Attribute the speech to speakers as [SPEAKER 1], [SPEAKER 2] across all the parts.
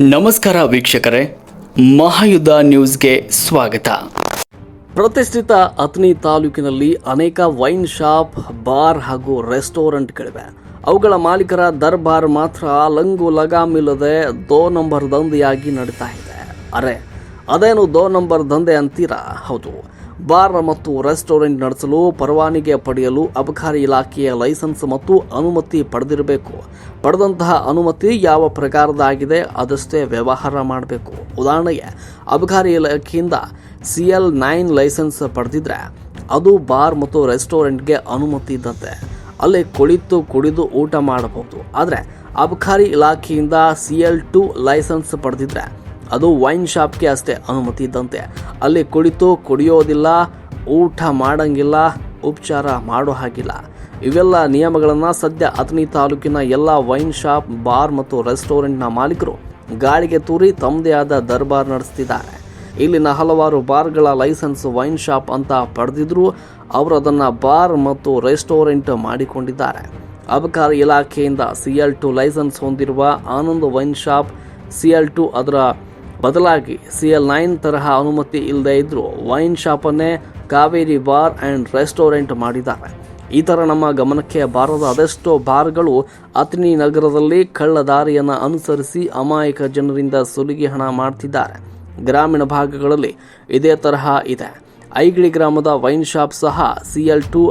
[SPEAKER 1] ನಮಸ್ಕಾರ ವೀಕ್ಷಕರೇ, ಮಹಾಯುದ್ಧ ನ್ಯೂಸ್ಗೆ ಸ್ವಾಗತ. ಪ್ರತಿಷ್ಠಿತ ಅಥಣಿ ತಾಲೂಕಿನಲ್ಲಿ ಅನೇಕ ವೈನ್ ಶಾಪ್, ಬಾರ್ ಹಾಗೂ ರೆಸ್ಟೋರೆಂಟ್ಗಳಿವೆ. ಅವುಗಳ ಮಾಲೀಕರ ದರ್ಬಾರ್ ಮಾತ್ರ ಲಂಗು ಲಗಾಮಿಲ್ಲದೆ ದೋ ನಂಬರ್ ದಂಧೆಯಾಗಿ ನಡೀತಾ ಇದೆ. ಅದೇನು ದೋ ನಂಬರ್ ದಂಧೆ ಅಂತೀರಾ? ಹೌದು. ಬಾರ್ ಮತ್ತು ರೆಸ್ಟೋರೆಂಟ್ ನಡೆಸಲು ಪರವಾನಗಿ ಪಡೆಯಲು ಅಬಕಾರಿ ಇಲಾಖೆಯ ಲೈಸೆನ್ಸ್ ಮತ್ತು ಅನುಮತಿ ಪಡೆದಿರಬೇಕು. ಪಡೆದಂತಹ ಅನುಮತಿ ಯಾವ ಪ್ರಕಾರದಾಗಿದೆ ಅದಷ್ಟೇ ವ್ಯವಹಾರ ಮಾಡಬೇಕು. ಉದಾಹರಣೆಗೆ, ಅಬಕಾರಿ ಇಲಾಖೆಯಿಂದ CL9 ಲೈಸೆನ್ಸ್ ಪಡೆದಿದ್ರೆ ಅದು ಬಾರ್ ಮತ್ತು ರೆಸ್ಟೋರೆಂಟ್ಗೆ ಅನುಮತಿ ಇದ್ದಂತೆ. ಅಲ್ಲಿ ಕುಡಿದು ಊಟ ಮಾಡಬಹುದು. ಆದರೆ ಅಬಕಾರಿ ಇಲಾಖೆಯಿಂದ CL2 ಲೈಸೆನ್ಸ್ ಪಡೆದಿದ್ರೆ ಅದು ವೈನ್ ಶಾಪ್ಗೆ ಅಷ್ಟೇ ಅನುಮತಿ ಇದ್ದಂತೆ. ಅಲ್ಲಿ ಕುಡಿಯೋದಿಲ್ಲ, ಊಟ ಮಾಡಂಗಿಲ್ಲ, ಉಪಚಾರ ಮಾಡೋ ಹಾಗಿಲ್ಲ. ಇವೆಲ್ಲ ನಿಯಮಗಳನ್ನು ಸದ್ಯ ಅಥಣಿ ತಾಲೂಕಿನ ಎಲ್ಲ ವೈನ್ ಶಾಪ್, ಬಾರ್ ಮತ್ತು ರೆಸ್ಟೋರೆಂಟ್ನ ಮಾಲೀಕರು ಗಾಳಿಗೆ ತೂರಿ ತಮ್ಮದೇ ಆದ ದರ್ಬಾರ್ ನಡೆಸ್ತಿದ್ದಾರೆ. ಇಲ್ಲಿನ ಹಲವಾರು ಬಾರ್ಗಳ ಲೈಸೆನ್ಸ್ ವೈನ್ ಶಾಪ್ ಅಂತ ಪಡೆದಿದ್ರು ಅವರು ಅದನ್ನು ಬಾರ್ ಮತ್ತು ರೆಸ್ಟೋರೆಂಟ್ ಮಾಡಿಕೊಂಡಿದ್ದಾರೆ. ಅಬಕಾರಿ ಇಲಾಖೆಯಿಂದ CL2 ಲೈಸೆನ್ಸ್ ಹೊಂದಿರುವ ಆನಂದ್ ವೈನ್ ಶಾಪ್ CL2 ಅದರ ಬದಲಾಗಿ CL9 ತರಹ ಅನುಮತಿ ಇಲ್ಲದೆ ಇದ್ದರೂ ವೈನ್ ಶಾಪನ್ನೇ ಕಾವೇರಿ ಬಾರ್ ಆ್ಯಂಡ್ ರೆಸ್ಟೋರೆಂಟ್ ಮಾಡಿದ್ದಾರೆ. ಈ ಥರ ನಮ್ಮ ಗಮನಕ್ಕೆ ಬಾರದ ಅದೆಷ್ಟೋ ಬಾರ್ಗಳು ಅಥಣಿ ನಗರದಲ್ಲಿ ಕಳ್ಳದಾರಿಯನ್ನು ಅನುಸರಿಸಿ ಅಮಾಯಕ ಜನರಿಂದ ಸುಲಿಗೆ ಹಣ ಮಾಡ್ತಿದ್ದಾರೆ. ಗ್ರಾಮೀಣ ಭಾಗಗಳಲ್ಲಿ ಇದೇ ತರಹ ಇದೆ. ಐಗಿಳಿ ಗ್ರಾಮದ ವೈನ್ ಶಾಪ್ ಸಹ CL2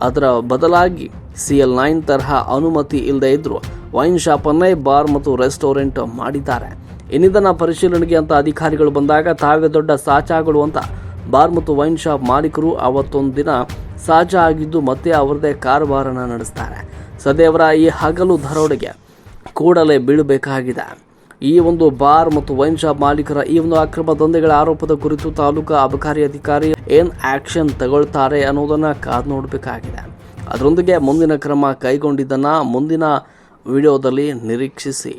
[SPEAKER 1] ಅದರ ಬದಲಾಗಿ CL9 ತರಹ ಅನುಮತಿ ಇಲ್ಲದೆ ಇದ್ದರೂ ವೈನ್ ಶಾಪನ್ನೇ ಬಾರ್ ಮತ್ತು ರೆಸ್ಟೋರೆಂಟ್ ಮಾಡಿದ್ದಾರೆ. ಇನ್ನಿದನ್ನು ಪರಿಶೀಲನೆಗೆ ಅಂತ ಅಧಿಕಾರಿಗಳು ಬಂದಾಗ ತಾವೇ ದೊಡ್ಡ ಸಾಚಾಗಳು ಅಂತ ಬಾರ್ ಮತ್ತು ವೈನ್ ಶಾಪ್ ಮಾಲೀಕರು ಅವತ್ತೊಂದು ದಿನ ಸಾಚಾ ಆಗಿದ್ದು ಮತ್ತೆ ಅವರದೇ ಕಾರಬಾರನ್ನು ನಡೆಸ್ತಾರೆ. ಸದ್ಯವರ ಈ ಹಗಲು ದರೋಡೆಗೆ ಕೂಡಲೇ ಬೀಳಬೇಕಾಗಿದೆ. ಈ ಒಂದು ಬಾರ್ ಮತ್ತು ವೈನ್ ಶಾಪ್ ಮಾಲೀಕರ ಈ ಒಂದು ಅಕ್ರಮ ದಂಧೆಗಳ ಆರೋಪದ ಕುರಿತು ತಾಲೂಕಾ ಅಬಕಾರಿ ಅಧಿಕಾರಿ ಏನು ಆಕ್ಷನ್ ತಗೊಳ್ತಾರೆ ಅನ್ನೋದನ್ನು ಕಾದು ನೋಡಬೇಕಾಗಿದೆ. ಅದರೊಂದಿಗೆ ಮುಂದಿನ ಕ್ರಮ ಕೈಗೊಂಡಿದ್ದನ್ನು ಮುಂದಿನ ವಿಡಿಯೋದಲ್ಲಿ ನಿರೀಕ್ಷಿಸಿ.